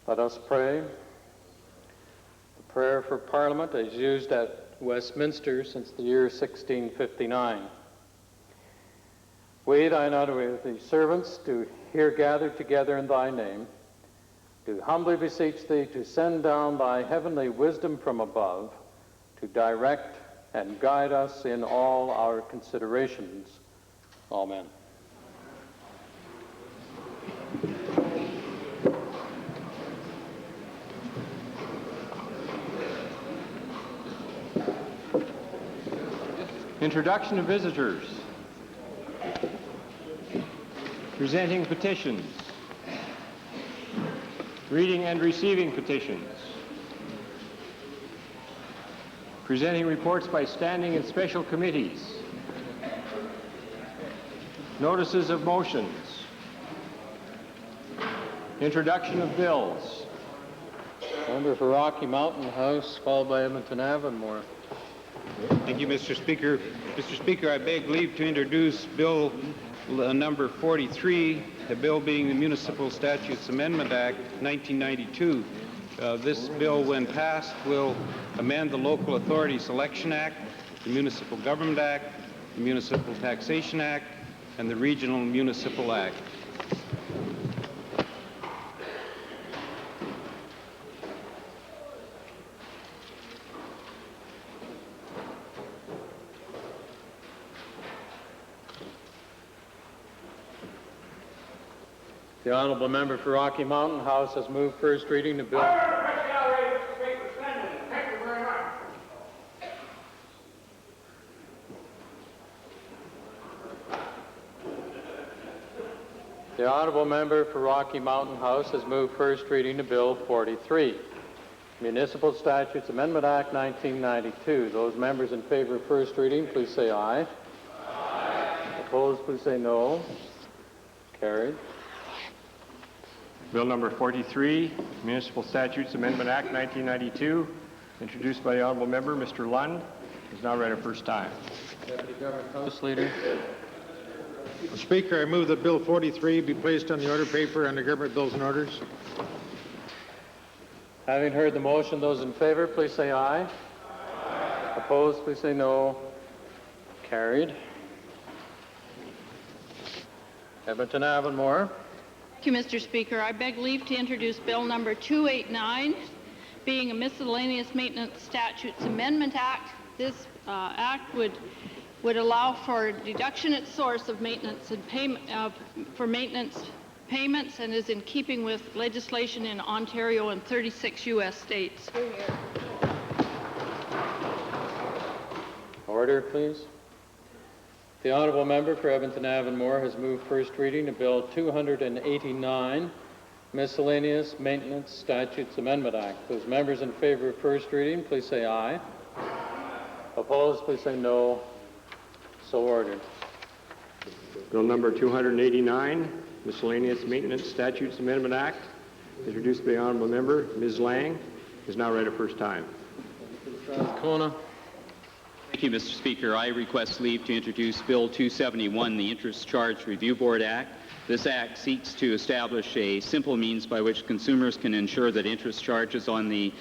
Let us pray. The prayer for Parliament is used at Westminster since the year 1659. We, thine unworthy servants, do here gather together in thy name, do humbly beseech thee to send down thy heavenly wisdom from above, to direct and guide us in all our considerations. Amen. Introduction of visitors. Presenting petitions. Reading and receiving petitions. Presenting reports by standing and special committees. Notices of motions. Introduction of bills. Member for Rocky Mountain House, followed by Edmonton Avonmore. Thank you, Mr. Speaker. Mr. Speaker, I beg leave to introduce Bill number 43, the bill being the Municipal Statutes Amendment Act 1992. This bill, when passed, will amend the Local Authority Selection Act, the Municipal Government Act, the Municipal Taxation Act, and the Regional Municipal Act. The honourable member for Rocky Mountain House has moved first reading to bill. The honourable member for Rocky Mountain House has moved first reading to Bill 43, Municipal Statutes Amendment Act 1992. Those members in favour of first reading, please say aye. Aye. Opposed, please say no. Carried. Bill number 43, Municipal Statutes Amendment Act 1992, introduced by the honourable member, Mr. Lund, is now read a first time. Deputy Government House Leader. Mr. Speaker, I move that Bill 43 be placed on the order paper under Government Bills and Orders. Having heard the motion, those in favour, please say aye. Aye. Opposed, please say no. Carried. Edmonton Avonmore. Thank you, Mr. Speaker. I beg leave to introduce Bill number 289, being a Miscellaneous Maintenance Statutes Amendment Act. This act would allow for deduction at source of maintenance and payment for maintenance payments, and is in keeping with legislation in Ontario and 36 U.S. states. Order, please. The honourable member for Edmonton Avonmore has moved first reading to Bill 289, Miscellaneous Maintenance Statutes Amendment Act. Those members in favour of first reading, please say aye. Opposed, please say no. So ordered. Bill number 289, Miscellaneous Maintenance Statutes Amendment Act, introduced by the honourable member, Ms. Lang, is now read a first time. Kona. Thank you, Mr. Speaker. I request leave to introduce Bill 271, the Interest Charge Review Board Act. This act seeks to establish a simple means by which consumers can ensure that interest charges on the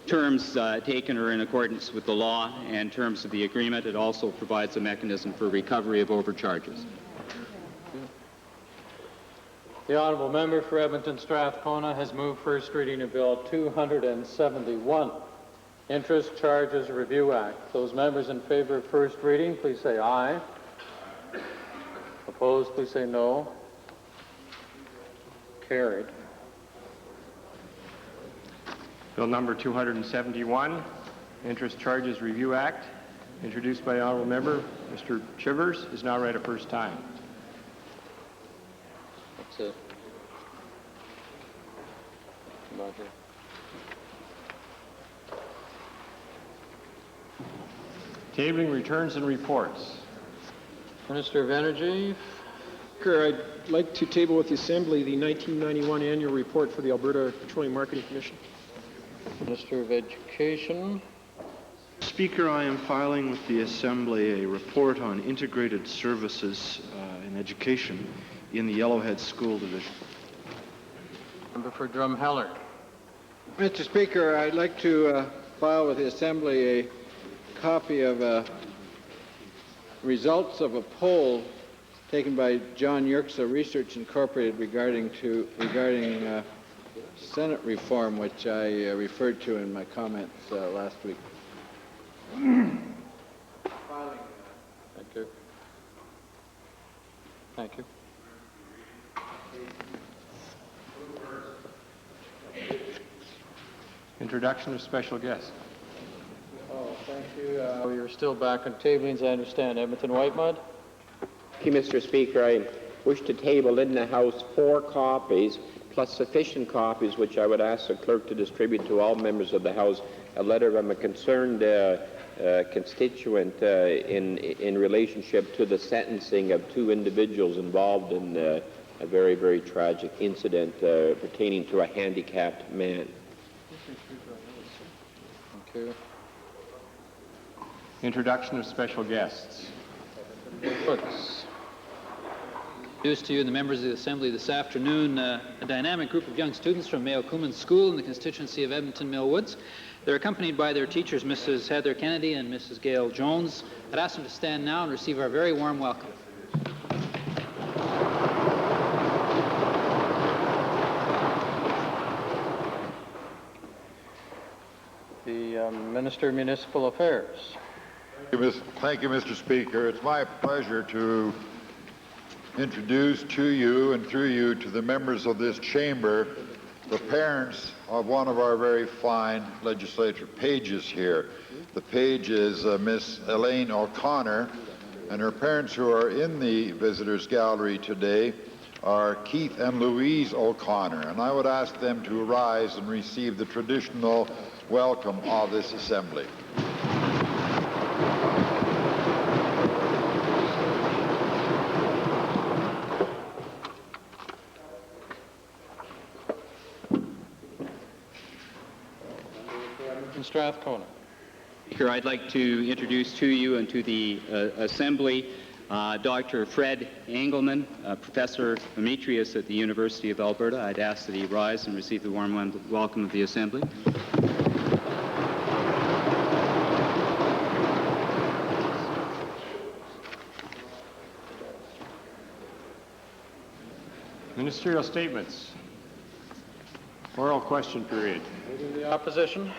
terms taken are in accordance with the law and terms of the agreement. It also provides a mechanism for recovery of overcharges. The honourable member for Edmonton Strathcona has moved first reading of Bill 271, Interest Charges Review Act. Those members in favour of first reading, please say aye. Opposed, please say no. Carried. Bill number 271, Interest Charges Review Act, introduced by the honourable member, Mr. Chivers, is now read a first time. That's it. Roger. Tabling returns and reports. Minister of Energy. I'd like to table with the Assembly the 1991 annual report for the Alberta Petroleum Marketing Commission. Minister of Education. Speaker, I am filing with the Assembly a report on integrated services in education in the Yellowhead School Division. Member for Drumheller. Mr. Speaker, I'd like to file with the Assembly a copy of results of a poll taken by John Yerxa Research Incorporated regarding Senate reform, which I referred to in my comments last week. Thank you. Thank you. Introduction of special guest. Oh, thank you. You're still back on tablings, I understand. Edmonton Whitemud? Thank you, Mr. Speaker. I wish to table in the House 4 copies, plus sufficient copies, which I would ask the clerk to distribute to all members of the House, a letter from a concerned constituent in relationship to the sentencing of 2 individuals involved in a very, very tragic incident pertaining to a handicapped man. Thank you. Introduction of special guests. Foots. Introduce to you and the members of the Assembly this afternoon a dynamic group of young students from Mayo Cooman School in the constituency of Edmonton Mill Woods. They're accompanied by their teachers, Mrs. Heather Kennedy and Mrs. Gail Jones. I'd ask them to stand now and receive our very warm welcome. The Minister of Municipal Affairs. Thank you, Mr. Speaker. It's my pleasure to introduce to you and through you to the members of this chamber the parents of one of our very fine legislature pages here. The page is Miss Elaine O'Connor, and her parents who are in the visitors gallery today are Keith and Louise O'Connor, and I would ask them to rise and receive the traditional welcome of this assembly. Strathcona. Speaker, I'd like to introduce to you and to the Assembly Dr. Fred Engelman, Professor Emeritus at the University of Alberta. I'd ask that he rise and receive the warm welcome of the Assembly. Ministerial statements. Oral question period. Leading the opposition.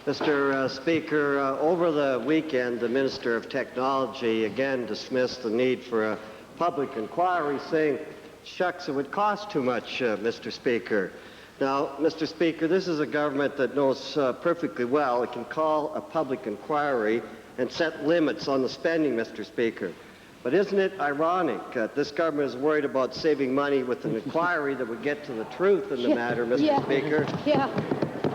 Mr. Speaker, over the weekend, the Minister of Technology again dismissed the need for a public inquiry, saying, shucks, it would cost too much, Mr. Speaker. Now, Mr. Speaker, this is a government that knows perfectly well it can call a public inquiry and set limits on the spending, Mr. Speaker. But isn't it ironic that this government is worried about saving money with an inquiry that would get to the truth in the matter, Mr. Speaker?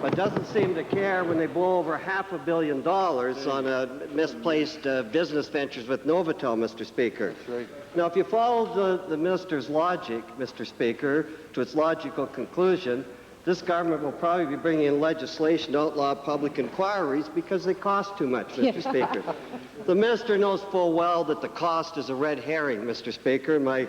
But doesn't seem to care when they blow over $500 million on misplaced business ventures with Novotel, Mr. Speaker. Now, if you follow the minister's logic, Mr. Speaker, to its logical conclusion, this government will probably be bringing in legislation to outlaw public inquiries because they cost too much, Mr. Speaker. The minister knows full well that the cost is a red herring, Mr. Speaker. My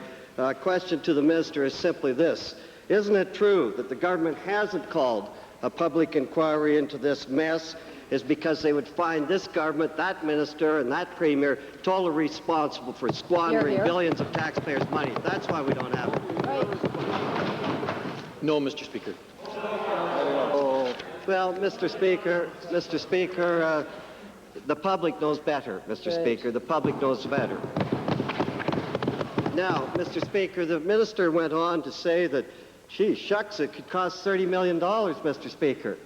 question to the minister is simply this. Isn't it true that the government hasn't called a public inquiry into this mess is because they would find this government, that minister, and that premier totally responsible for squandering billions of taxpayers' money. That's why we don't have it. No, Mr. Speaker. Oh, well, Mr. Speaker, the public knows better, Mr. Speaker. The public knows better. Now, Mr. Speaker, the minister went on to say that, gee, shucks, it could cost $30 million, Mr. Speaker.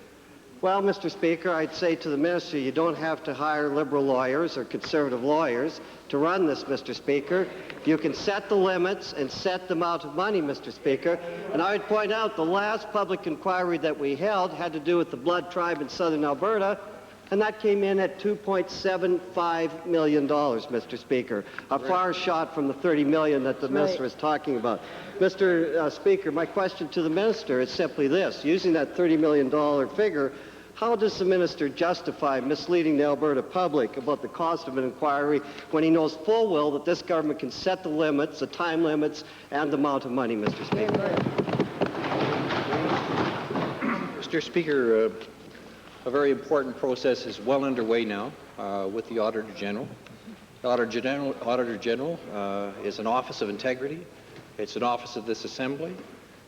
Well, Mr. Speaker, I'd say to the minister, you don't have to hire liberal lawyers or conservative lawyers to run this, Mr. Speaker. You can set the limits and set the amount of money, Mr. Speaker. And I would point out the last public inquiry that we held had to do with the Blood Tribe in southern Alberta, and that came in at $2.75 million, Mr. Speaker, a far shot from the $30 million that the minister is talking about. Mr. Speaker, my question to the minister is simply this. Using that $30 million figure, how does the minister justify misleading the Alberta public about the cost of an inquiry when he knows full well that this government can set the limits, the time limits, and the amount of money, Mr. Speaker? Mr. Speaker, a very important process is well underway now with the Auditor General. The Auditor General is an office of integrity. It's an office of this Assembly.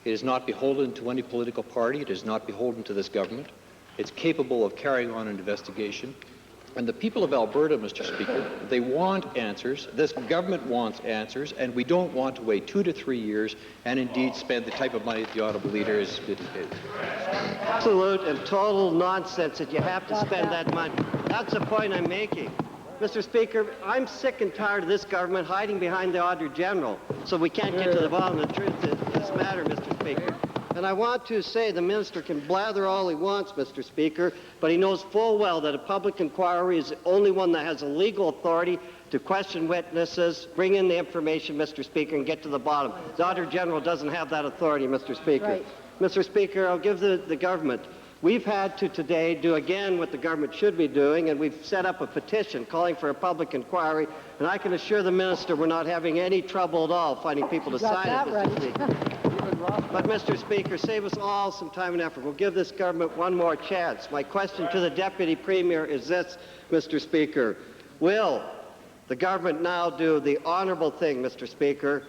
It is not beholden to any political party. It is not beholden to this government. It's capable of carrying on an investigation. And the people of Alberta, Mr. Speaker, they want answers. This government wants answers, and we don't want to wait 2 to 3 years and indeed spend the type of money that the Honourable Leader has indicated. Absolute and total nonsense that you have to spend that money. That's the point I'm making. Mr. Speaker, I'm sick and tired of this government hiding behind the Auditor General, so we can't get to the bottom of the truth in this matter, Mr. Speaker. And I want to say the minister can blather all he wants, Mr. Speaker, but he knows full well that a public inquiry is the only one that has a legal authority to question witnesses, bring in the information, Mr. Speaker, and get to the bottom. The Auditor General doesn't have that authority, Mr. Speaker. Right. Mr. Speaker, I'll give the government. We've had to today do again what the government should be doing, and we've set up a petition calling for a public inquiry, and I can assure the minister we're not having any trouble at all finding people to sign it, Mr. Speaker. But, Mr. Speaker, save us all some time and effort. We'll give this government one more chance. My question to the Deputy Premier is this, Mr. Speaker. Will the government now do the honourable thing, Mr. Speaker,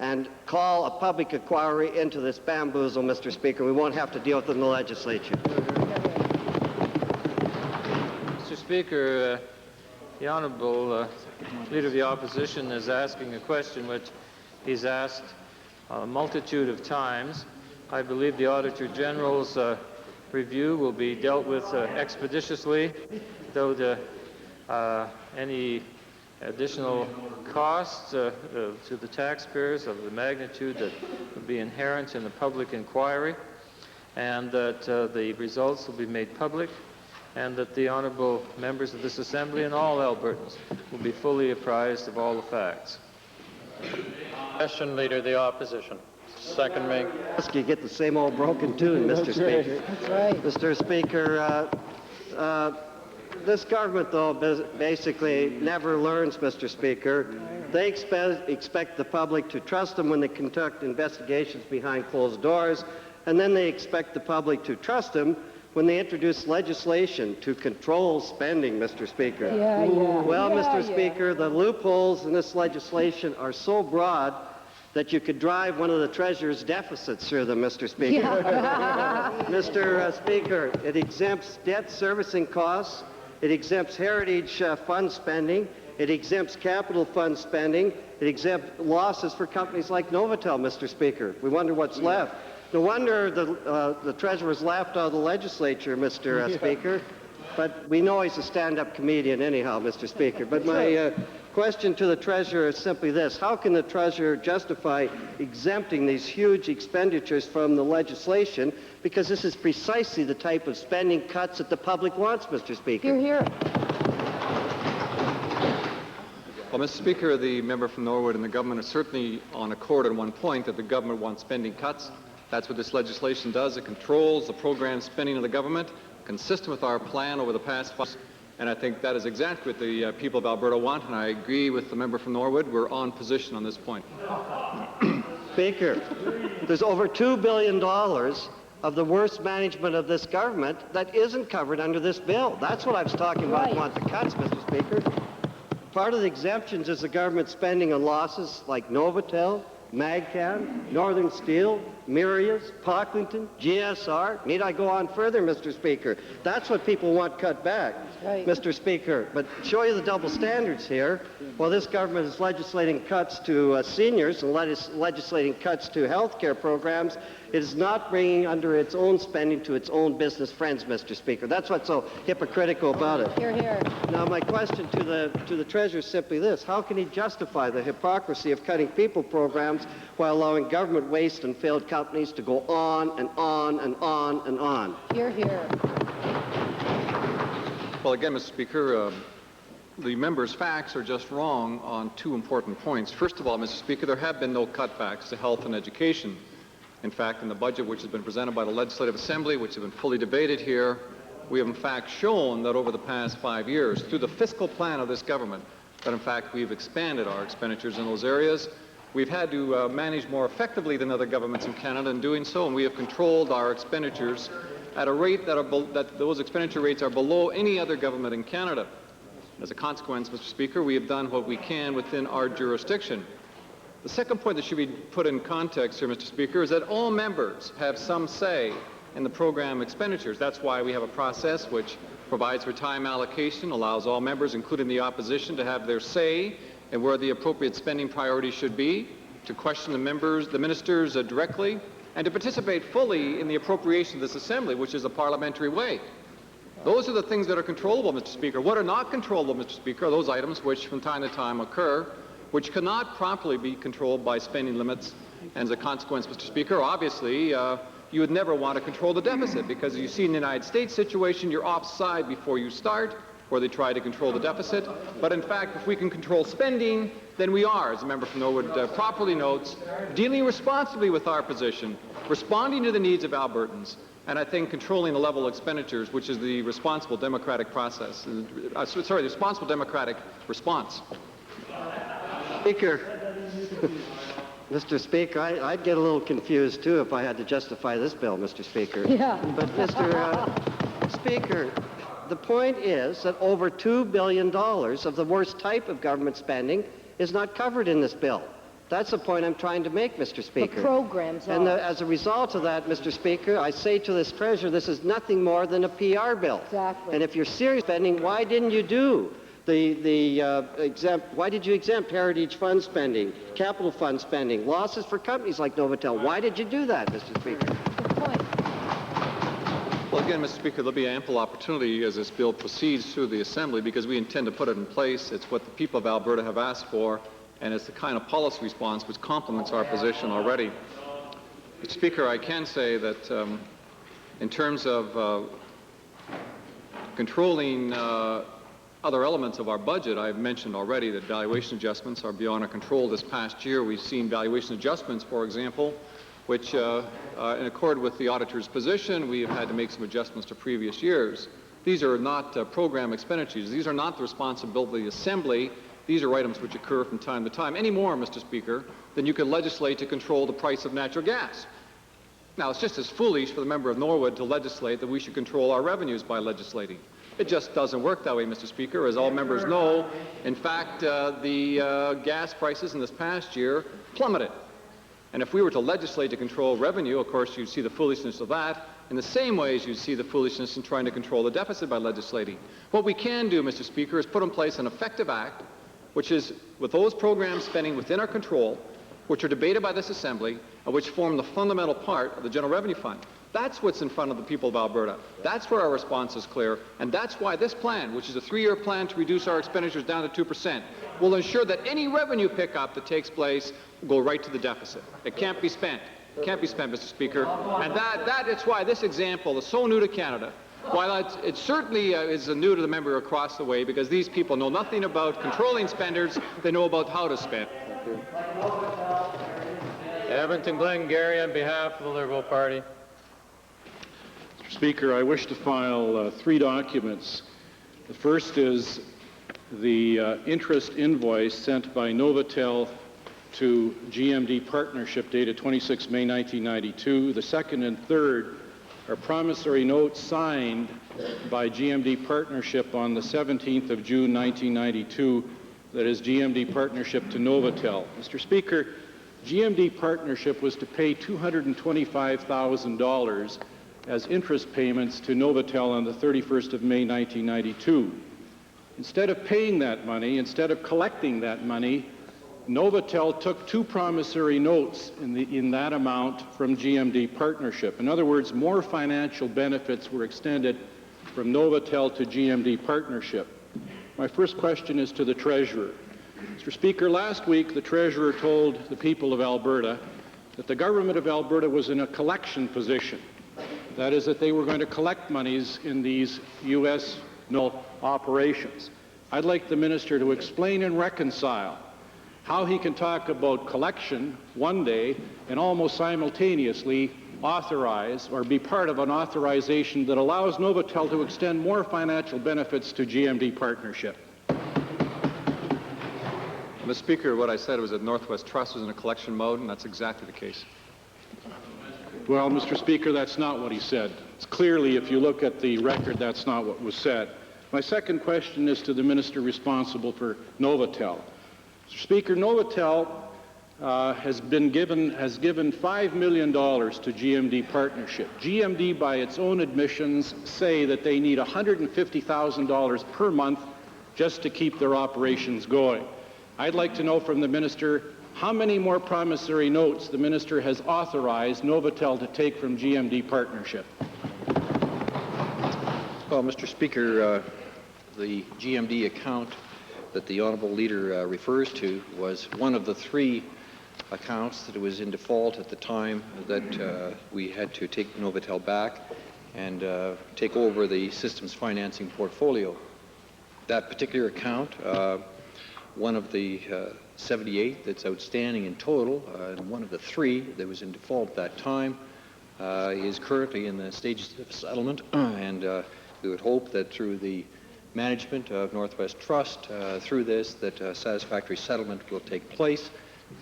and call a public inquiry into this bamboozle, Mr. Speaker? We won't have to deal with it in the legislature. Mr. Speaker, the Honourable Leader of the Opposition is asking a question which he's asked a multitude of times. I believe the Auditor General's review will be dealt with expeditiously, though any additional costs to the taxpayers of the magnitude that would be inherent in the public inquiry, and that the results will be made public, and that the honourable members of this Assembly and all Albertans will be fully apprised of all the facts. Question, Leader of the Opposition. Second me. You get the same old broken tune, Mr. Speaker. That's right. Mr. Speaker, this government, though, basically never learns, Mr. Speaker. They expect the public to trust them when they conduct investigations behind closed doors, and then they expect the public to trust them when they introduce legislation to control spending, Mr. Speaker. Yeah. Well, Yeah, Mr. Speaker, the loopholes in this legislation are so broad that you could drive one of the Treasurer's deficits through them, Mr. Speaker. Mr. Speaker, it exempts debt servicing costs, it exempts heritage fund spending, it exempts capital fund spending, it exempts losses for companies like Novotel, Mr. Speaker. We wonder what's left. No wonder the Treasurer's laughed out of the legislature, Mr. Speaker. But we know he's a stand-up comedian anyhow, Mr. Speaker. But my question to the Treasurer is simply this. How can the Treasurer justify exempting these huge expenditures from the legislation? Because this is precisely the type of spending cuts that the public wants, Mr. Speaker. Hear, hear. Well, Mr. Speaker, the member from Norwood and the government are certainly on accord on one point, that the government wants spending cuts. That's what this legislation does. It controls the program spending of the government, consistent with our plan over the past 5 years. And I think that is exactly what the people of Alberta want, and I agree with the member from Norwood. We're on position on this point. Speaker, there's over $2 billion of the worst management of this government that isn't covered under this bill. That's what I was talking about. I want the cuts, Mr. Speaker. Part of the exemptions is the government spending on losses like Novotel, Magcan, Northern Steel, Mirias, Pocklington, GSR. Need I go on further, Mr. Speaker? That's what people want cut back, right. Mr. Speaker. But show you the double standards here. While this government is legislating cuts to seniors and legislating cuts to health care programs, it is not bringing under its own spending to its own business friends, Mr. Speaker. That's what's so hypocritical about it. Hear, hear. Now, my question to the Treasurer is simply this. How can he justify the hypocrisy of cutting people programs while allowing government waste and failed companies to go on and on and on and on? Hear, hear. Well, again, Mr. Speaker, the member's facts are just wrong on 2 important points. First of all, Mr. Speaker, there have been no cutbacks to health and education. In fact, in the budget which has been presented by the Legislative Assembly, which has been fully debated here, we have in fact shown that over the past 5 years, through the fiscal plan of this government, that in fact we've expanded our expenditures in those areas. We've had to manage more effectively than other governments in Canada in doing so, and we have controlled our expenditures at a rate that those expenditure rates are below any other government in Canada. As a consequence, Mr. Speaker, we have done what we can within our jurisdiction. The second point that should be put in context here, Mr. Speaker, is that all members have some say in the program expenditures. That's why we have a process which provides for time allocation, allows all members, including the opposition, to have their say in where the appropriate spending priorities should be, to question the ministers directly, and to participate fully in the appropriation of this assembly, which is a parliamentary way. Those are the things that are controllable, Mr. Speaker. What are not controllable, Mr. Speaker, are those items which from time to time occur, which cannot properly be controlled by spending limits. And as a consequence, Mr. Speaker, obviously, you would never want to control the deficit, because as you see in the United States situation, you're offside before you start, where they try to control the deficit. But in fact, if we can control spending, then we are, as the member from Norwood properly notes, dealing responsibly with our position, responding to the needs of Albertans, and I think controlling the level of expenditures, which is the responsible democratic process, the responsible democratic response. Speaker, Mr. Speaker, I'd get a little confused too if I had to justify this bill, Mr. Speaker. Yeah. But Mr. Speaker, the point is that over $2 billion of the worst type of government spending is not covered in this bill. That's the point I'm trying to make, Mr. Speaker. The programs and are. as a result of that, Mr. Speaker, I say to this treasurer, this is nothing more than a PR bill. Exactly. And if you're serious spending, why didn't you do why did you exempt heritage fund spending, capital fund spending, losses for companies like Novotel? Why did you do that, Mr. Speaker? Good point. Well, again, Mr. Speaker, there'll be ample opportunity as this bill proceeds through the Assembly, because we intend to put it in place. It's what the people of Alberta have asked for, and it's the kind of policy response which complements our position already. Mr. Speaker, I can say that in terms of controlling other elements of our budget, I've mentioned already that valuation adjustments are beyond our control. This past year, we've seen valuation adjustments, for example, which, in accord with the auditor's position, we have had to make some adjustments to previous years. These are not program expenditures. These are not the responsibility of the Assembly. These are items which occur from time to time, any more, Mr. Speaker, than you could legislate to control the price of natural gas. Now, it's just as foolish for the member of Norwood to legislate that we should control our revenues by legislating. It just doesn't work that way, Mr. Speaker. As all members know, in fact, the gas prices in this past year plummeted. And if we were to legislate to control revenue, of course, you'd see the foolishness of that in the same way as you'd see the foolishness in trying to control the deficit by legislating. What we can do, Mr. Speaker, is put in place an effective act, which is with those programs spending within our control, which are debated by this Assembly, and which form the fundamental part of the General Revenue Fund. That's what's in front of the people of Alberta. That's where our response is clear, and that's why this plan, which is a 3-year plan to reduce our expenditures down to 2%, will ensure that any revenue pickup that takes place will go right to the deficit. It can't be spent. It can't be spent, Mr. Speaker. And that's why this example is so new to Canada. While it certainly is new to the member across the way, because these people know nothing about controlling spenders, they know about how to spend. Edmonton Glengarry on behalf of the Liberal Party. Mr. Speaker, I wish to file 3 documents. The first is the interest invoice sent by Novotel to GMD Partnership dated 26 May 1992. The second and third are promissory notes signed by GMD Partnership on the 17th of June 1992, that is GMD Partnership to Novotel. Mr. Speaker, GMD Partnership was to pay $225,000 as interest payments to Novotel on the 31st of May 1992. Instead of paying that money, instead of collecting that money, Novotel took 2 promissory notes in that amount from GMD Partnership. In other words, more financial benefits were extended from Novotel to GMD Partnership. My first question is to the Treasurer. Mr. Speaker, last week the Treasurer told the people of Alberta that the government of Alberta was in a collection position. That is, that they were going to collect monies in these U.S. operations. I'd like the Minister to explain and reconcile how he can talk about collection one day and almost simultaneously authorize or be part of an authorization that allows Novotel to extend more financial benefits to GMD Partnership. Mr. Speaker, what I said was that Northwest Trust was in a collection mode, and that's exactly the case. Well, Mr. Speaker, that's not what he said. Clearly, if you look at the record, that's not what was said. My second question is to the minister responsible for Novotel. Mr. Speaker, Novotel has given $5 million to GMD Partnership. GMD, by its own admissions, say that they need $150,000 per month just to keep their operations going. I'd like to know from the minister how many more promissory notes the minister has authorized Novotel to take from GMD Partnership. Well, Mr. Speaker, the GMD account that the honourable leader refers to was one of the three accounts that was in default at the time that we had to take Novotel back and take over the systems financing portfolio. That particular account, one of the 78 that's outstanding in total, and one of the three that was in default at that time, is currently in the stages of settlement, and we would hope that through the management of Northwest Trust, through this, that satisfactory settlement will take place,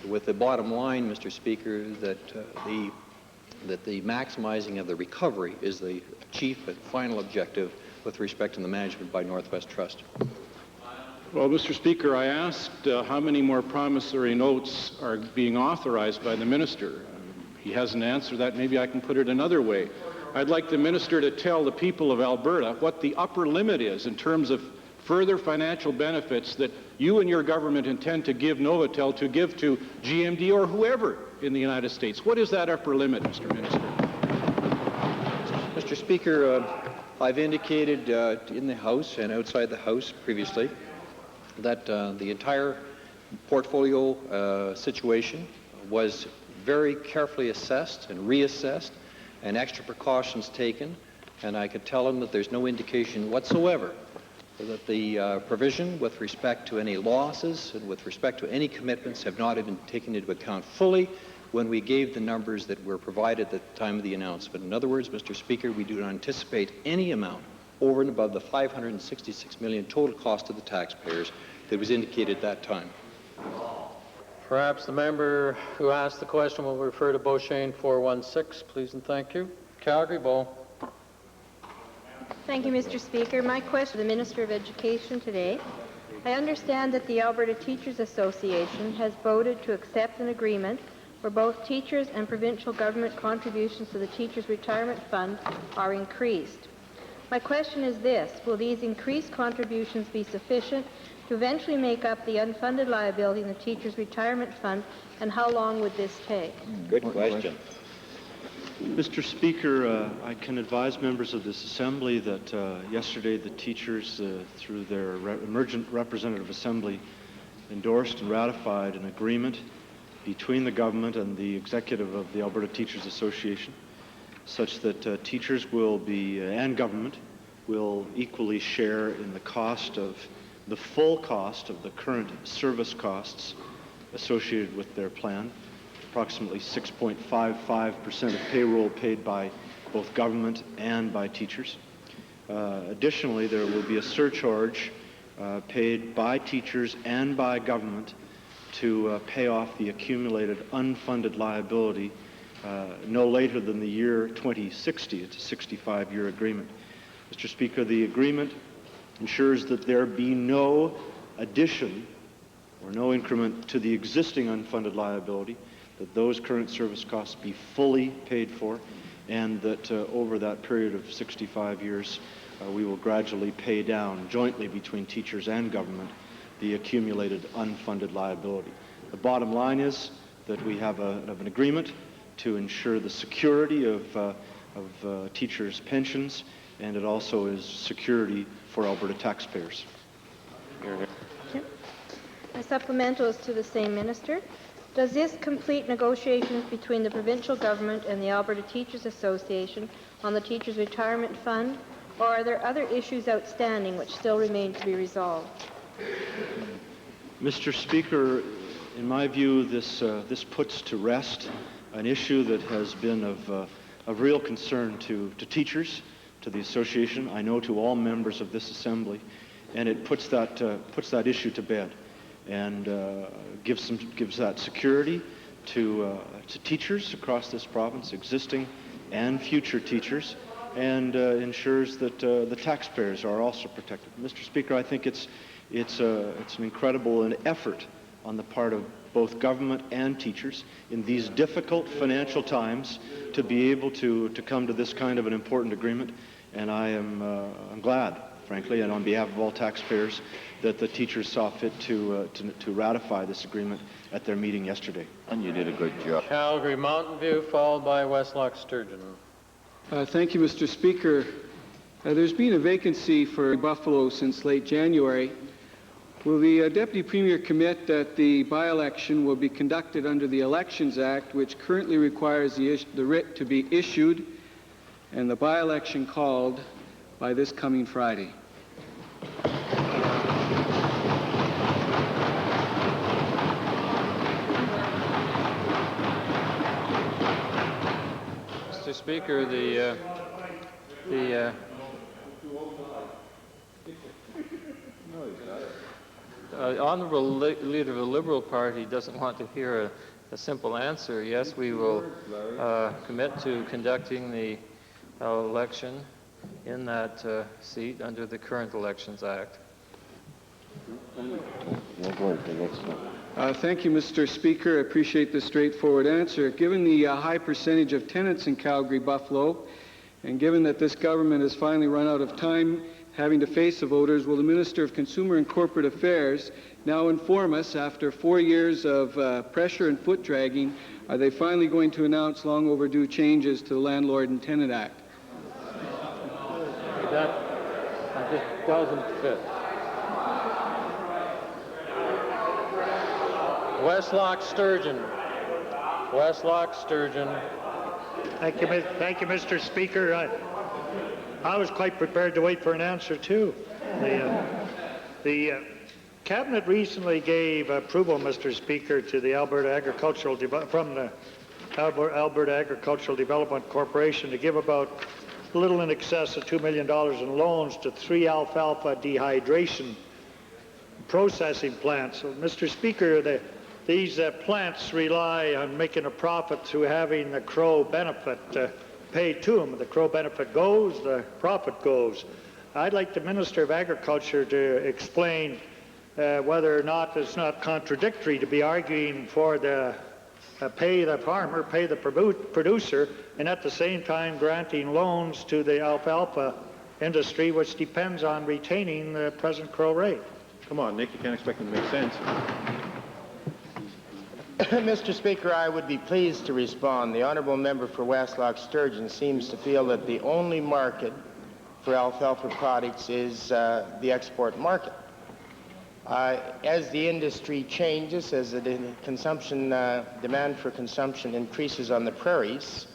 with the bottom line, Mr. Speaker, that the maximizing of the recovery is the chief and final objective with respect to the management by Northwest Trust. Well, Mr. Speaker, I asked how many more promissory notes are being authorized by the minister. He hasn't answered that. Maybe I can put it another way. I'd like the minister to tell the people of Alberta what the upper limit is in terms of further financial benefits that you and your government intend to give Novotel to give to GMD or whoever in the United States. What is that upper limit, Mr. Minister? Mr. Speaker, I've indicated in the House and outside the House previously that the entire portfolio situation was very carefully assessed and reassessed and extra precautions taken, and I could tell him that there's no indication whatsoever that the provision with respect to any losses and with respect to any commitments have not been taken into account fully when we gave the numbers that were provided at the time of the announcement. In other words, Mr. Speaker, we do not anticipate any amount over and above the $566 million total cost to the taxpayers that was indicated at that time. Perhaps the member who asked the question will refer to Beauchesne 416, please and thank you. Calgary, Bow. Thank you, Mr. Speaker. My question to the Minister of Education today. I understand that the Alberta Teachers Association has voted to accept an agreement where both teachers and provincial government contributions to the Teachers' Retirement Fund are increased. My question is this: will these increased contributions be sufficient to eventually make up the unfunded liability in the Teachers' Retirement Fund, and how long would this take? Good question. Mr. Speaker, I can advise members of this Assembly that yesterday the teachers, through their emergent representative assembly, endorsed and ratified an agreement between the government and the executive of the Alberta Teachers Association, such that teachers will be, and government, will equally share in the cost of the full cost of the current service costs associated with their plan, approximately 6.55% of payroll paid by both government and by teachers. Additionally, there will be a surcharge paid by teachers and by government to pay off the accumulated unfunded liability no later than the year 2060. It's a 65-year agreement. Mr. Speaker, the agreement ensures that there be no addition or no increment to the existing unfunded liability, that those current service costs be fully paid for, and that over that period of 65 years, we will gradually pay down, jointly between teachers and government, the accumulated unfunded liability. The bottom line is that we have an agreement to ensure the security of teachers' pensions, and it also is security for Alberta taxpayers. My supplemental is to the same minister. Does this complete negotiations between the provincial government and the Alberta Teachers Association on the Teachers' Retirement Fund, or are there other issues outstanding which still remain to be resolved? Mr. Speaker, in my view, this puts to rest an issue that has been of real concern to teachers, to the association, I know to all members of this Assembly, and it puts that issue to bed and gives that security to teachers across this province, existing and future teachers, and ensures that the taxpayers are also protected. Mr. Speaker, I think it's an incredible effort on the part of both government and teachers in these difficult financial times to be able to come to this kind of an important agreement. And I'm glad, frankly, and on behalf of all taxpayers, that the teachers saw fit to ratify this agreement at their meeting yesterday. And you did a good job. Calgary Mountain View, followed by Westlock Sturgeon. Thank you, Mr. Speaker. There's been a vacancy for Buffalo since late January. Will the Deputy Premier commit that the by-election will be conducted under the Elections Act, which currently requires the writ to be issued and the by-election called by this coming Friday? Mr. Speaker, the honourable leader of the Liberal Party doesn't want to hear a simple answer. Yes, we will commit to conducting the election in that seat under the current Elections Act. Thank you, Mr. Speaker. I appreciate the straightforward answer. Given the high percentage of tenants in Calgary Buffalo, and given that this government has finally run out of time having to face the voters, will the Minister of Consumer and Corporate Affairs now inform us, after 4 years of pressure and foot dragging, are they finally going to announce long overdue changes to the Landlord and Tenant Act? That just doesn't fit. Westlock Sturgeon. Westlock Sturgeon. Thank you, Mr. Speaker. I was quite prepared to wait for an answer, too. The Cabinet recently gave approval, Mr. Speaker, to the Alberta Agricultural Development Corporation to give about a little in excess of $2 million in loans to 3 alfalfa dehydration processing plants. So, Mr. Speaker, these plants rely on making a profit through having the crow benefit paid to them. The crow benefit goes, the profit goes. I'd like the Minister of Agriculture to explain whether or not it's not contradictory to be arguing for the pay the farmer, pay the producer, and at the same time granting loans to the alfalfa industry, which depends on retaining the present crow rate. Come on, Nick, you can't expect them to make sense. Mr. Speaker, I would be pleased to respond. The honourable member for Westlock Sturgeon seems to feel that the only market for alfalfa products is the export market. As the industry changes, as the demand for consumption increases on the prairies,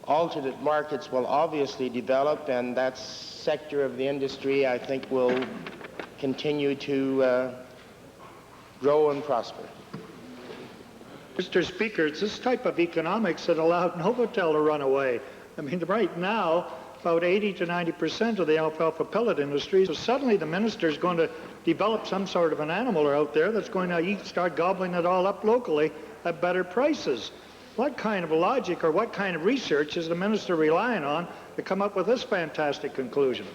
alternate markets will obviously develop, and that sector of the industry, I think, will continue to grow and prosper. Mr. Speaker, it's this type of economics that allowed Novotel to run away. I mean, right now, about 80 to 90% of the alfalfa pellet industry, so suddenly the minister is going to develop some sort of an animal out there that's going to start gobbling it all up locally at better prices. What kind of logic or what kind of research is the minister relying on to come up with this fantastic conclusion?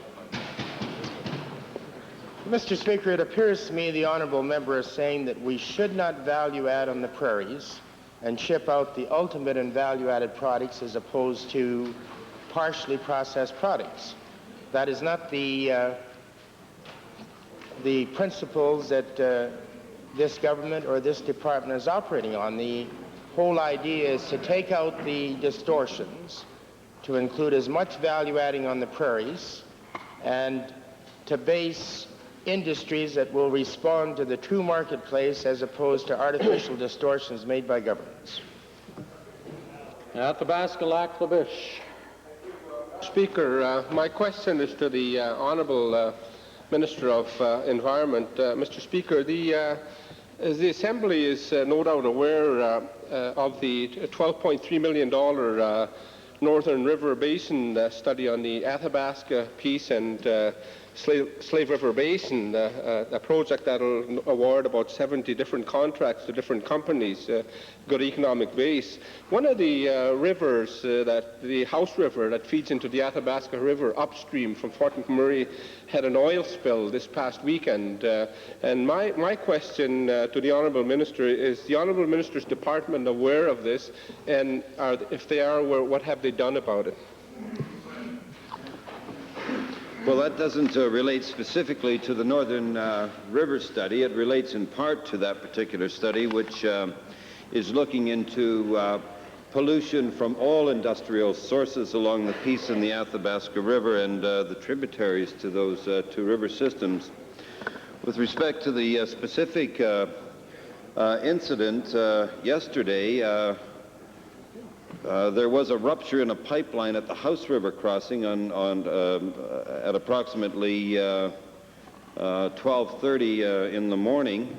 Mr. Speaker, it appears to me the honourable member is saying that we should not value add on the prairies and ship out the ultimate in value-added products as opposed to partially processed products. That is not the principles that this government or this department is operating on. The whole idea is to take out the distortions, to include as much value adding on the prairies, and to base industries that will respond to the true marketplace as opposed to artificial distortions made by governments. Athabasca Lac La Biche. Speaker, my question is to the Honourable Minister of Environment. Mr. Speaker, the Assembly is no doubt aware of the $12.3 million Northern River Basin study on the Athabasca piece, and Slave River Basin, a project that will award about 70 different contracts to different companies, good economic base. One of the rivers, the House River that feeds into the Athabasca River upstream from Fort McMurray, had an oil spill this past weekend. And my question to the Honourable Minister is, the Honourable Minister's Department aware of this? And if they are aware, what have they done about it? Well, that doesn't relate specifically to the Northern River study. It relates in part to that particular study, which is looking into pollution from all industrial sources along the Peace and the Athabasca River and the tributaries to those two river systems. With respect to the specific incident yesterday, there was a rupture in a pipeline at the House River crossing at approximately 12:30 in the morning,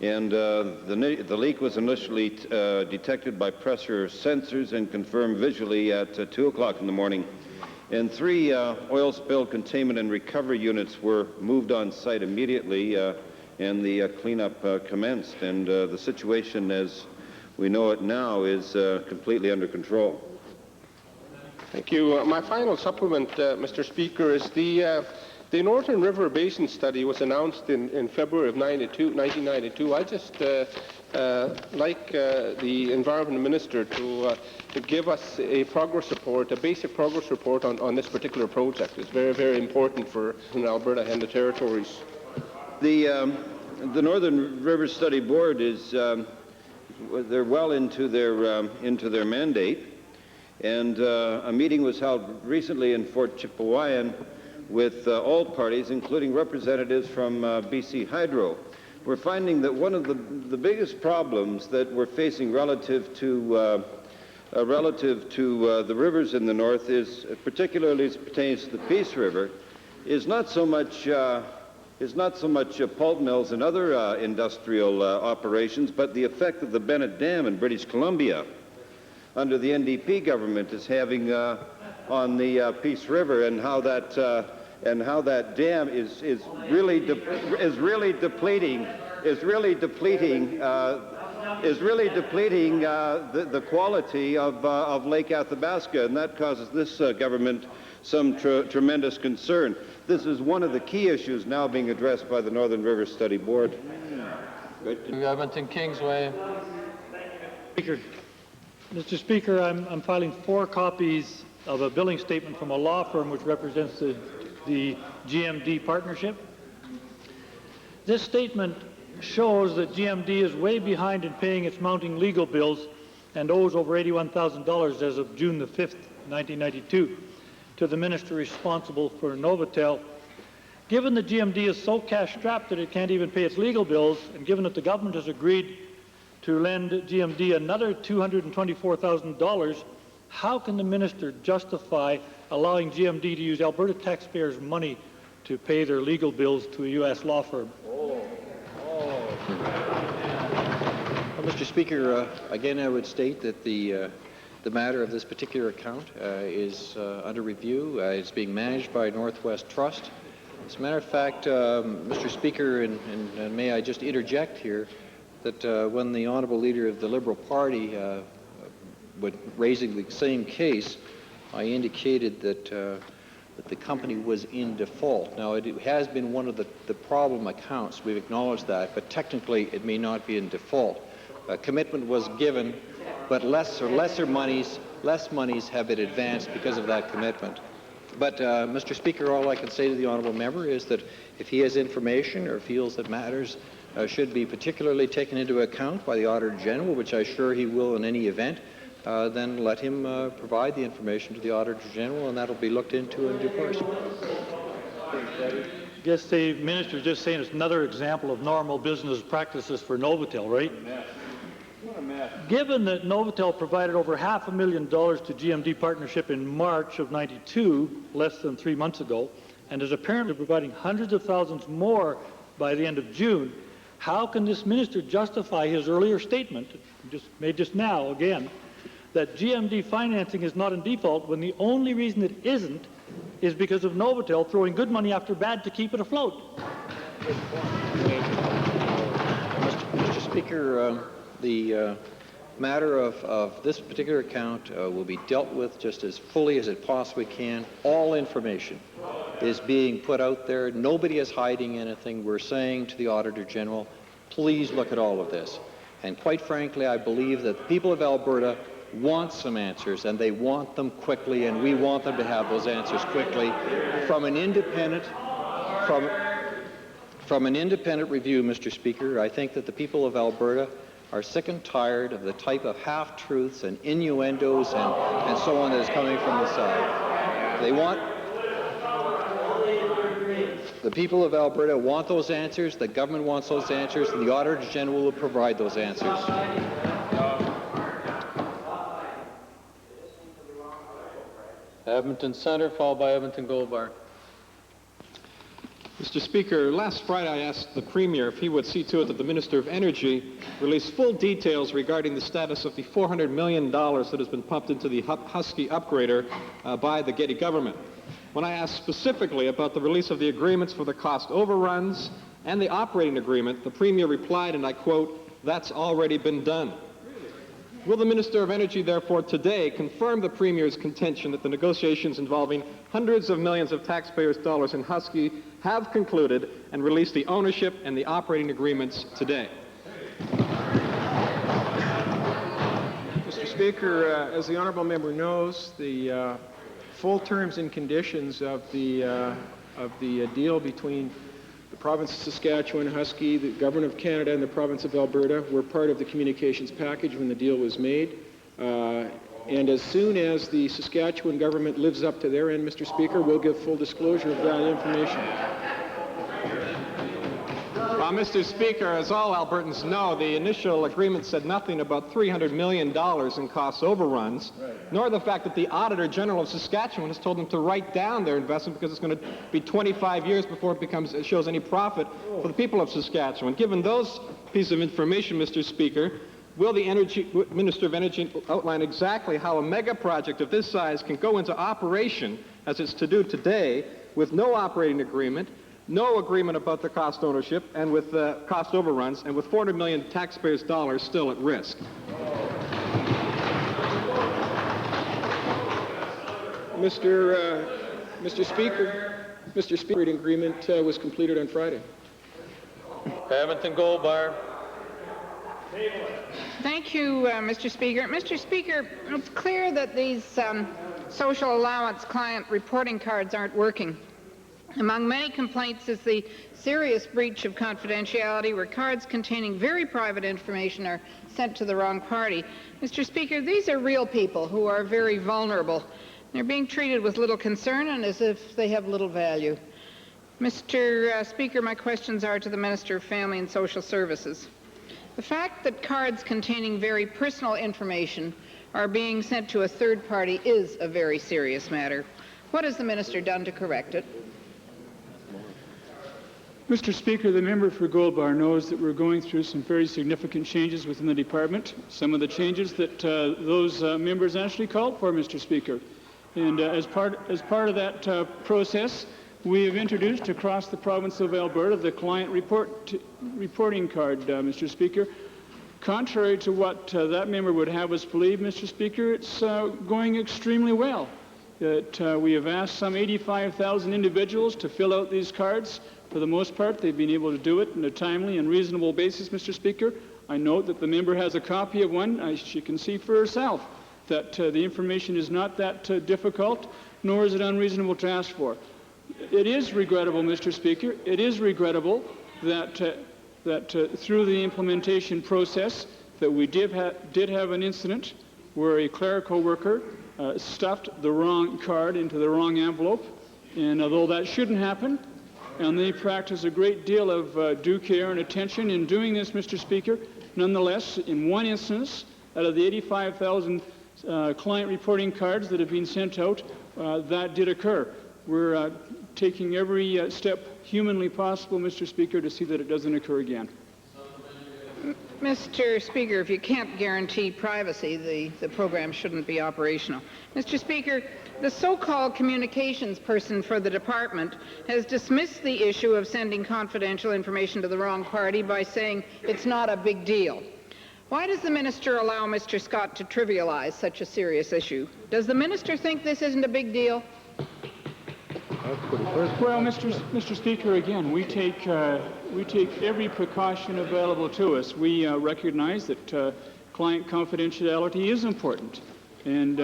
and the leak was initially detected by pressure sensors and confirmed visually at 2 o'clock in the morning. And 3 oil spill containment and recovery units were moved on site immediately, and the cleanup commenced. And the situation, as we know it now, is completely under control. Thank you. My final supplement, Mr. Speaker, is the Northern River Basin study was announced in February of 1992. I just like the Environment Minister to give us a progress report, a basic progress report on this particular project. It's very, very important for Alberta and the territories. The Northern River Study Board is they're well into their mandate, and a meeting was held recently in Fort Chipewyan with all parties, including representatives from BC Hydro. We're finding that one of the biggest problems that we're facing relative to the rivers in the north is, particularly as it pertains to the Peace River, is not so much pulp mills and other industrial operations, but the effect that the Bennett Dam in British Columbia under the NDP government is having on the Peace River, and how that dam is really depleting the quality of Lake Athabasca, and that causes this government some tremendous concern. This is one of the key issues now being addressed by the Northern River Study Board. Edmonton Kingsway. Speaker. Mr. Speaker, I'm filing 4 copies of a billing statement from a law firm which represents the GMD partnership. This statement shows that GMD is way behind in paying its mounting legal bills and owes over $81,000 as of June the 5th, 1992, to the minister responsible for Novotel. Given that GMD is so cash-strapped that it can't even pay its legal bills, and given that the government has agreed to lend GMD another $224,000, how can the minister justify allowing GMD to use Alberta taxpayers' money to pay their legal bills to a U.S. law firm? Well, Mr. Speaker, again, I would state that the matter of this particular account is under review. It's being managed by Northwest Trust. As a matter of fact, Mr. Speaker, and may I just interject here, that when the Honourable Leader of the Liberal Party was raising the same case, I indicated that the company was in default. Now, it has been one of the problem accounts. We've acknowledged that, but technically it may not be in default. A commitment was given, but less monies have been advanced because of that commitment. But, Mr. Speaker, all I can say to the honourable member is that if he has information or feels that matters should be particularly taken into account by the Auditor General, which I'm sure he will in any event, then let him provide the information to the Auditor General, and that'll be looked into in due course. I guess the minister's just saying it's another example of normal business practices for Novotel, right? Given that Novotel provided over $500,000 to GMD Partnership in March of '92, less than 3 months ago, and is apparently providing hundreds of thousands more by the end of June, how can this minister justify his earlier statement, made just now again, that GMD financing is not in default when the only reason it isn't is because of Novotel throwing good money after bad to keep it afloat. Mr. Speaker, the matter of this particular account will be dealt with just as fully as it possibly can. All information is being put out there. Nobody is hiding anything. We're saying to the Auditor General, please look at all of this. And quite frankly, I believe that the people of Alberta want some answers, and they want them quickly, and we want them to have those answers quickly from an independent review, Mr. Speaker. I think that the people of Alberta are sick and tired of the type of half-truths and innuendos and so on that is coming from the side. The people of Alberta want those answers, the government wants those answers, and the Auditor General will provide those answers. Edmonton Centre, followed by Edmonton Gold Bar. Mr. Speaker, last Friday I asked the Premier if he would see to it that the Minister of Energy release full details regarding the status of the $400 million that has been pumped into the Husky upgrader by the Getty government. When I asked specifically about the release of the agreements for the cost overruns and the operating agreement, the Premier replied, and I quote, "That's already been done." Will the Minister of Energy, therefore, today confirm the Premier's contention that the negotiations involving hundreds of millions of taxpayers' dollars in Husky have concluded and release the ownership and the operating agreements today? Mr. Speaker, as the honourable member knows, the full terms and conditions of the deal between the province of Saskatchewan, Husky, the Government of Canada, and the province of Alberta were part of the communications package when the deal was made. And as soon as the Saskatchewan government lives up to their end, Mr. Speaker, we'll give full disclosure of that information. Well, Mr. Speaker, as all Albertans know, the initial agreement said nothing about $300 million in cost overruns, nor the fact that the Auditor General of Saskatchewan has told them to write down their investment because it's going to be 25 years before it shows any profit for the people of Saskatchewan. Given those pieces of information, Mr. Speaker, will the Minister of Energy outline exactly how a mega project of this size can go into operation, as it's to do today, with no operating agreement, no agreement about the cost ownership, and with cost overruns, and with $400 million taxpayers' dollars still at risk? Mr. Speaker, the agreement was completed on Friday. Edmonton Gold Bar. Thank you, Mr. Speaker. Mr. Speaker, it's clear that these social allowance client reporting cards aren't working. Among many complaints is the serious breach of confidentiality where cards containing very private information are sent to the wrong party. Mr. Speaker, these are real people who are very vulnerable. They're being treated with little concern and as if they have little value. Mr. Speaker, my questions are to the Minister of Family and Social Services. The fact that cards containing very personal information are being sent to a third party is a very serious matter. What has the Minister done to correct it? Mr. Speaker, the member for Gold Bar knows that we're going through some very significant changes within the department, some of the changes that those members actually called for, Mr. Speaker. And as part of that process, we have introduced across the province of Alberta the client reporting card, Mr. Speaker. Contrary to what that member would have us believe, Mr. Speaker, it's going extremely well. We have asked some 85,000 individuals to fill out these cards. For the most part, they've been able to do it on a timely and reasonable basis, Mr. Speaker. I note that the member has a copy of one. She can see for herself that the information is not that difficult, nor is it unreasonable to ask for. It is regrettable, Mr. Speaker, it is regrettable that through the implementation process that we did have an incident where a clerical worker stuffed the wrong card into the wrong envelope. And although that shouldn't happen, and they practice a great deal of due care and attention in doing this, Mr. Speaker, nonetheless, in one instance, out of the 85,000 client reporting cards that have been sent out, that did occur. We're taking every step humanly possible, Mr. Speaker, to see that it doesn't occur again. Mr. Speaker, if you can't guarantee privacy, the program shouldn't be operational. Mr. Speaker, the so-called communications person for the department has dismissed the issue of sending confidential information to the wrong party by saying it's not a big deal. Why does the minister allow Mr. Scott to trivialize such a serious issue? Does the minister think this isn't a big deal? Well, Mr. Speaker, again, we take every precaution available to us. We recognize that client confidentiality is important, and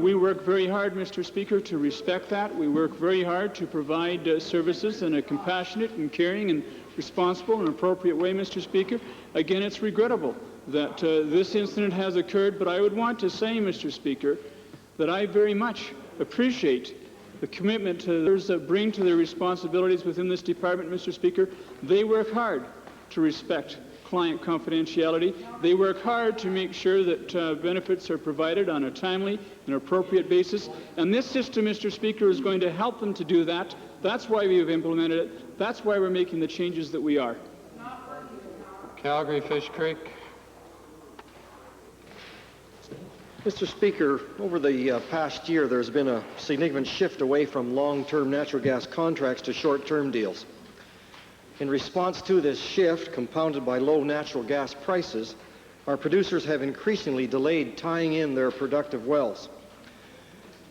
we work very hard, Mr. Speaker, to respect that. We work very hard to provide services in a compassionate and caring and responsible and appropriate way, Mr. Speaker. Again, it's regrettable that this incident has occurred, but I would want to say, Mr. Speaker, that I very much appreciate the commitment to others that bring to their responsibilities within this department, Mr. Speaker. They work hard to respect client confidentiality. They work hard to make sure that benefits are provided on a timely and appropriate basis. And this system, Mr. Speaker, is going to help them to do that. That's why we have implemented it. That's why we're making the changes that we are. Calgary Fish Creek. Mr. Speaker, over the past year, there's been a significant shift away from long-term natural gas contracts to short-term deals. In response to this shift, compounded by low natural gas prices, our producers have increasingly delayed tying in their productive wells.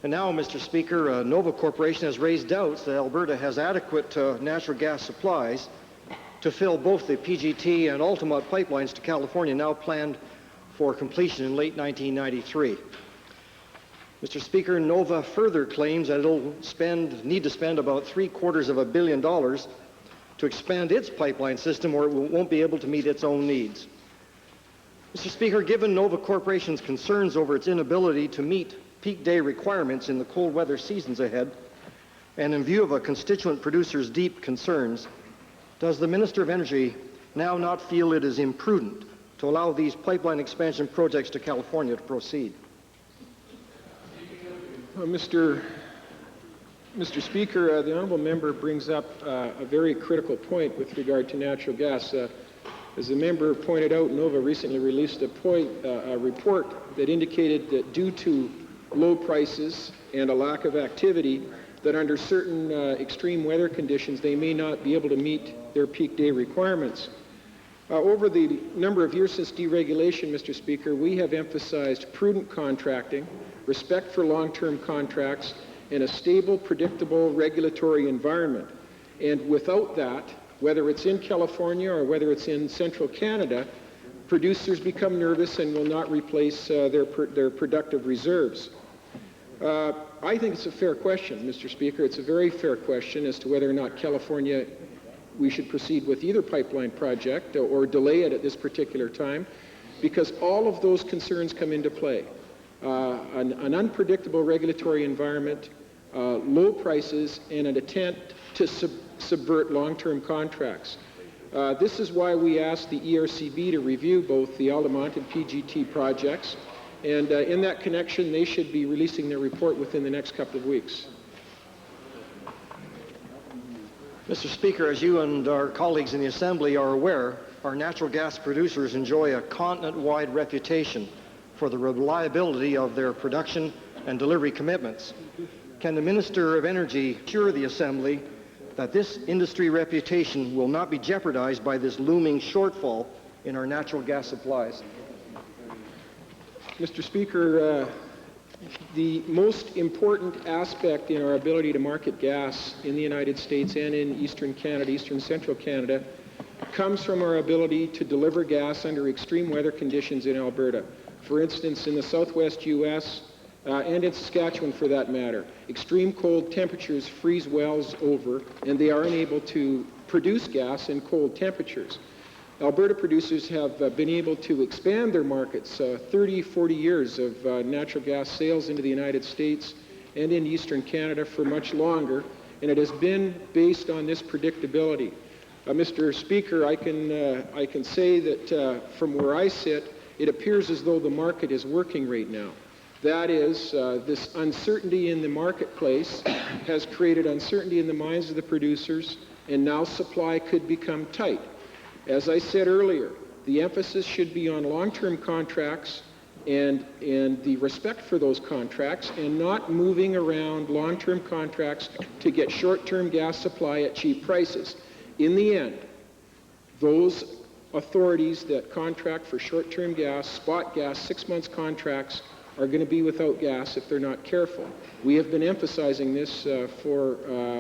And now, Mr. Speaker, Nova Corporation has raised doubts that Alberta has adequate natural gas supplies to fill both the PGT and Altamont pipelines to California, now planned for completion in late 1993. Mr. Speaker, Nova further claims that it'll need to spend about $750 million to expand its pipeline system, or it won't be able to meet its own needs. Mr. Speaker, given Nova Corporation's concerns over its inability to meet peak day requirements in the cold weather seasons ahead, and in view of a constituent producer's deep concerns, does the Minister of Energy now not feel it is imprudent to allow these pipeline expansion projects to California to proceed? Mr. Speaker, the honourable member brings up a very critical point with regard to natural gas. As the member pointed out, Nova recently released a report that indicated that due to low prices and a lack of activity, that under certain extreme weather conditions, they may not be able to meet their peak day requirements. Over the number of years since deregulation, Mr. Speaker, we have emphasized prudent contracting, respect for long-term contracts, and a stable, predictable regulatory environment. And without that, whether it's in California or whether it's in central Canada, producers become nervous and will not replace their productive reserves. I think it's a fair question, Mr. Speaker. It's a very fair question as to whether or not California, we should proceed with either pipeline project or delay it at this particular time, because all of those concerns come into play. An unpredictable regulatory environment, low prices, and an attempt to subvert long-term contracts. This is why we asked the ERCB to review both the Altamont and PGT projects, and in that connection, they should be releasing their report within the next couple of weeks. Mr. Speaker, as you and our colleagues in the Assembly are aware, our natural gas producers enjoy a continent-wide reputation for the reliability of their production and delivery commitments. Can the Minister of Energy assure the Assembly that this industry reputation will not be jeopardized by this looming shortfall in our natural gas supplies? Mr. Speaker, the most important aspect in our ability to market gas in the United States and in Eastern Canada, Eastern Central Canada, comes from our ability to deliver gas under extreme weather conditions in Alberta. For instance, in the southwest U.S., and in Saskatchewan for that matter, extreme cold temperatures freeze wells over, and they are unable to produce gas in cold temperatures. Alberta producers have been able to expand their markets, 30, 40 years of natural gas sales into the United States and in Eastern Canada for much longer, and it has been based on this predictability. Mr. Speaker, I can say that from where I sit, it appears as though the market is working right now. That is, this uncertainty in the marketplace has created uncertainty in the minds of the producers, and now supply could become tight. As I said earlier, the emphasis should be on long-term contracts and the respect for those contracts, and not moving around long-term contracts to get short-term gas supply at cheap prices. In the end, those authorities that contract for short-term gas, spot gas, 6 months contracts, are going to be without gas if they're not careful. We have been emphasizing this for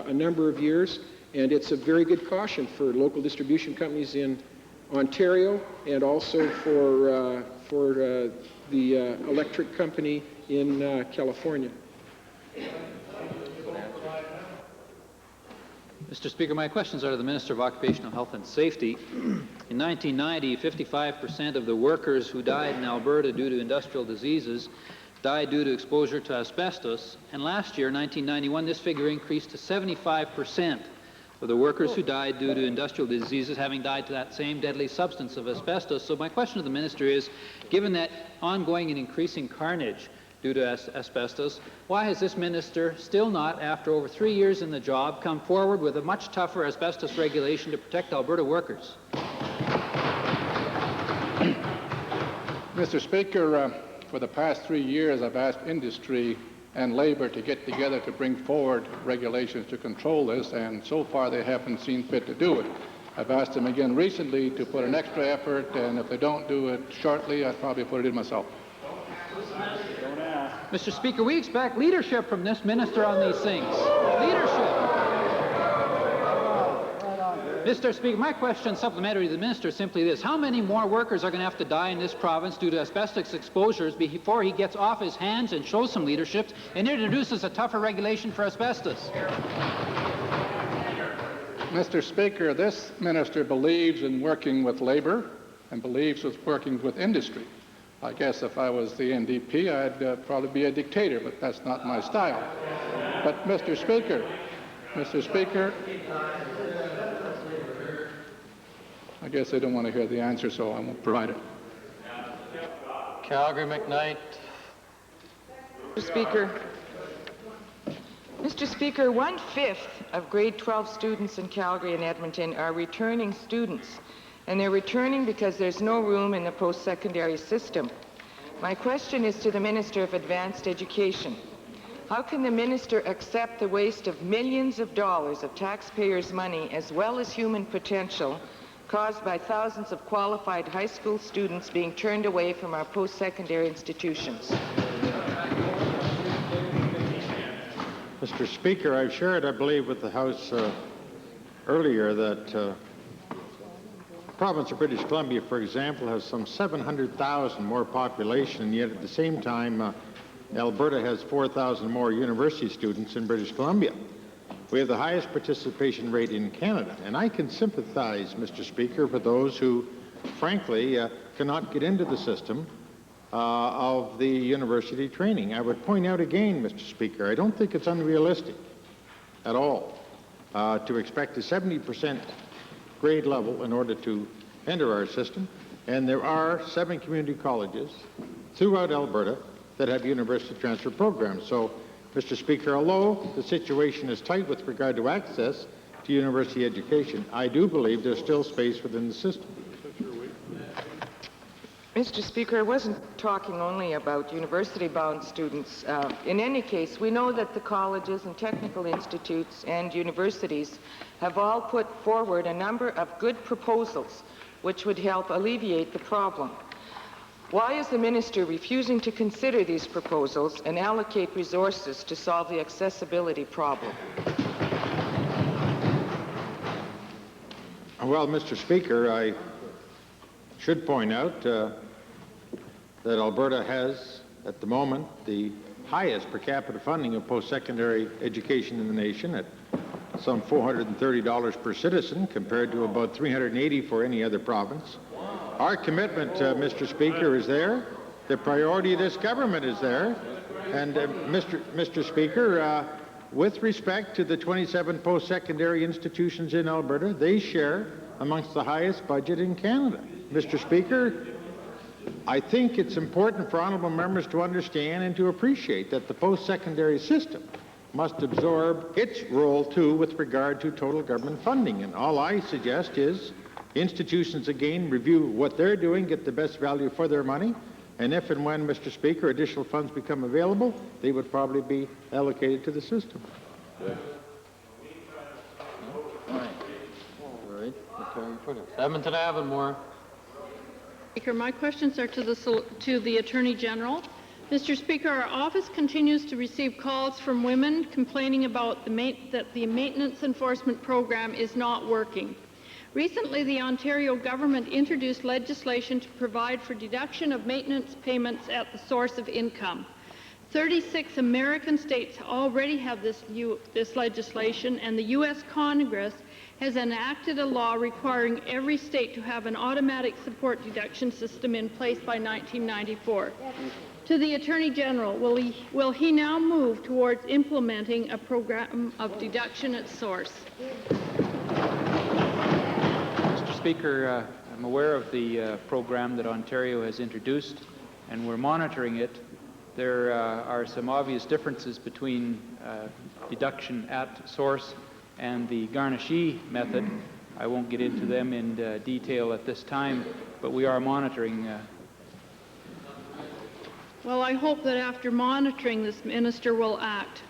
a number of years, and it's a very good caution for local distribution companies in Ontario, and also for the electric company in California. Mr. Speaker, my questions are to the Minister of Occupational Health and Safety. In 1990, 55% of the workers who died in Alberta due to industrial diseases died due to exposure to asbestos, and last year, 1991, this figure increased to 75% of the workers who died due to industrial diseases having died to that same deadly substance of asbestos. So my question to the Minister is, given that ongoing and increasing carnage due to asbestos, why has this minister still not, after over 3 years in the job, come forward with a much tougher asbestos regulation to protect Alberta workers? Mr. Speaker, for the past 3 years, I've asked industry and labor to get together to bring forward regulations to control this, and so far they haven't seen fit to do it. I've asked them again recently to put an extra effort, and if they don't do it shortly, I'd probably put it in myself. Mr. Speaker, we expect leadership from this minister on these things. Leadership. Mr. Speaker, my question supplementary to the minister is simply this. How many more workers are going to have to die in this province due to asbestos exposures before he gets off his hands and shows some leadership and introduces a tougher regulation for asbestos? Mr. Speaker, this minister believes in working with labor and believes in working with industry. I guess if I was the NDP, I'd probably be a dictator, but that's not my style. But Mr. Speaker, I guess they don't want to hear the answer, so I won't provide it. Calgary McKnight. Mr. Speaker, 1/5 of grade 12 students in Calgary and Edmonton are returning students, and they're returning because there's no room in the post-secondary system. My question is to the Minister of Advanced Education. How can the minister accept the waste of millions of dollars of taxpayers' money as well as human potential caused by thousands of qualified high school students being turned away from our post-secondary institutions? Mr. Speaker, I've shared, I believe, with the House earlier that the province of British Columbia, for example, has some 700,000 more population, and yet at the same time, Alberta has 4,000 more university students in British Columbia. We have the highest participation rate in Canada, and I can sympathize, Mr. Speaker, for those who, frankly, cannot get into the system of the university training. I would point out again, Mr. Speaker, I don't think it's unrealistic at all to expect a 70% grade level in order to enter our system, and there are 7 community colleges throughout Alberta that have university transfer programs. So, Mr. Speaker, although the situation is tight with regard to access to university education, I do believe there's still space within the system. Mr. Speaker, I wasn't talking only about university-bound students. In any case, we know that the colleges and technical institutes and universities have all put forward a number of good proposals which would help alleviate the problem. Why is the minister refusing to consider these proposals and allocate resources to solve the accessibility problem? Well, Mr. Speaker, I should point out that Alberta has, at the moment, the highest per capita funding of post-secondary education in the nation at some $430 per citizen compared to about $380 for any other province. Our commitment, Mr. Speaker, is there. The priority of this government is there. And Mr. Speaker, with respect to the 27 post-secondary institutions in Alberta, they share amongst the highest budget in Canada. Mr. Speaker, I think it's important for honourable members to understand and to appreciate that the post-secondary system must absorb its role, too, with regard to total government funding. And all I suggest is Institutions, again, review what they're doing, get the best value for their money, and if and when, Mr. Speaker, additional funds become available, they would probably be allocated to the system. Good. All right. Edmonton Avonmore. Speaker, my questions are to the Attorney General. Mr. Speaker, our office continues to receive calls from women complaining about that the maintenance enforcement program is not working. Recently, the Ontario government introduced legislation to provide for deduction of maintenance payments at the source of income. 36 American states already have this legislation, and the U.S. Congress has enacted a law requiring every state to have an automatic support deduction system in place by 1994. To the Attorney General, will he now move towards implementing a program of deduction at source? Mr. Speaker, I'm aware of the program that Ontario has introduced, and we're monitoring it. There are some obvious differences between deduction at source and the garnishee method. I won't get into them in detail at this time, but we are monitoring. Well, I hope that after monitoring, this minister will act.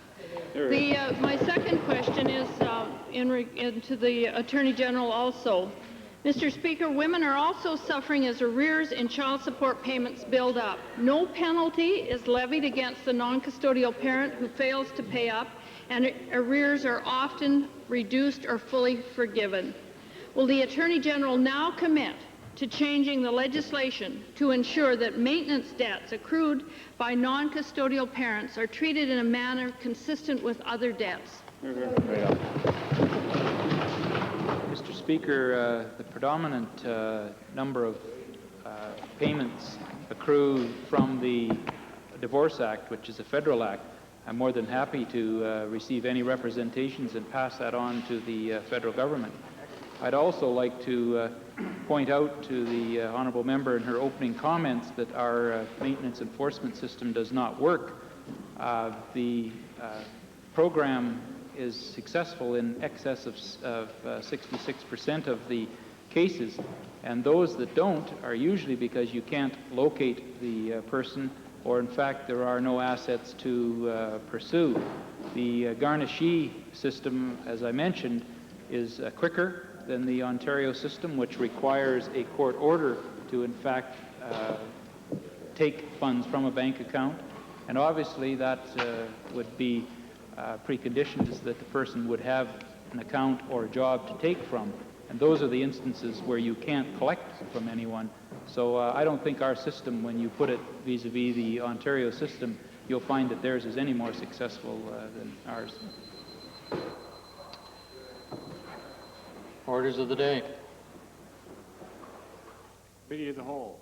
My second question is to the Attorney General also. Mr. Speaker, women are also suffering as arrears in child support payments build up. No penalty is levied against the non-custodial parent who fails to pay up, and arrears are often reduced or fully forgiven. Will the Attorney General now commit to changing the legislation to ensure that maintenance debts accrued by non-custodial parents are treated in a manner consistent with other debts? Mr. Speaker, the predominant number of payments accrue from the Divorce Act, which is a federal act. I'm more than happy to receive any representations and pass that on to the federal government. I'd also like to point out to the honourable member in her opening comments that our maintenance enforcement system does not work. The program is successful in excess of 66% of the cases, and those that don't are usually because you can't locate the person, or in fact there are no assets to pursue. The garnishee system, as I mentioned, is quicker than the Ontario system, which requires a court order to in fact take funds from a bank account, and obviously that would be preconditions that the person would have an account or a job to take from, and those are the instances where you can't collect from anyone. So I don't think our system, when you put it vis-a-vis the Ontario system, you'll find that theirs is any more successful than ours. Orders of the day. Committee of the Whole.